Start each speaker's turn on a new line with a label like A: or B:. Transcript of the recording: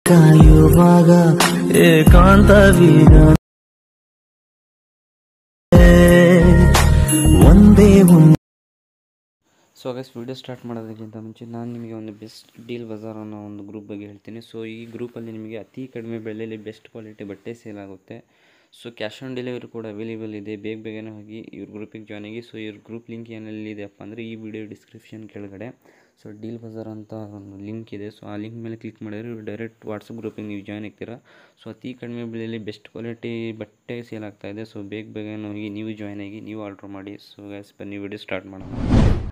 A: ಕಾಯುವಾಗ ಏಕಾಂತವೀಗ ಒಂದೇ ಒಂದು.
B: So guys, video start ಮಾಡೋದಕ್ಕಿಂತ ಮುಂಚೆ ನಾನು ನಿಮಗೆ ಒಂದು ಬೆಸ್ಟ್ ಡೀಲ್ ಬಜಾರ್ ಅನ್ನೋ ಒಂದು ಗ್ರೂಪ್ ಬಗ್ಗೆ ಹೇಳ್ತೀನಿ. ಸೊ ಈ ಗ್ರೂಪಲ್ಲಿ ನಿಮಗೆ ಅತಿ ಕಡಿಮೆ ಬೆಲೆಯಲ್ಲಿ ಬೆಸ್ಟ್ ಕ್ವಾಲಿಟಿ ಬಟ್ಟೆ ಸೇಲ್ ಆಗುತ್ತೆ. ಸೊ ಕ್ಯಾಶ್ ಆನ್ ಡೆಲಿವರಿ ಕೂಡ ಅವೈಲೇಬಲ್ ಇದೆ. ಬೇಗನೆ ಹೋಗಿ ಇವ್ರ ಗ್ರೂಪಿಗೆ ಜಾಯ್ನ್ ಆಗಿ. ಸೊ ಇವ್ರ ಗ್ರೂಪ್ ಲಿಂಕ್ ಏನೆಲ್ಲಿದೆಯಪ್ಪ ಅಂದರೆ ಈ ವಿಡಿಯೋ ಡಿಸ್ಕ್ರಿಪ್ಷನ್ ಕೆಳಗಡೆ ಸೊ ಡೀಲ್ ಬಜಾರ್ ಅಂತ ಒಂದು ಲಿಂಕ್ ಇದೆ. ಸೊ ಆ ಲಿಂಕ್ ಮೇಲೆ ಕ್ಲಿಕ್ ಮಾಡಿದರೆ ಇವ್ರು ಡೈರೆಕ್ಟ್ ವಾಟ್ಸಪ್ ಗ್ರೂಪಿಗೆ ನೀವು ಜಾಯ್ನ್ ಆಗ್ತೀರಾ. ಸೊ ಅತಿ ಕಡಿಮೆ ಬೆಲೆಯಲ್ಲಿ ಬೆಸ್ಟ್ ಕ್ವಾಲಿಟಿ ಬಟ್ಟೆ ಸೇಲ್ ಆಗ್ತಾಯಿದೆ. ಸೊ ಬೇಗನೆ ಹೋಗಿ ನೀವು ಜಾಯ್ನ್ ಆಗಿ ನೀವು ಆರ್ಡ್ರ್ ಮಾಡಿ. ಸೊ ಗೈಸ್, ಬನ್ನಿ ವಿಡಿಯೋ ಸ್ಟಾರ್ಟ್ ಮಾಡೋಣ.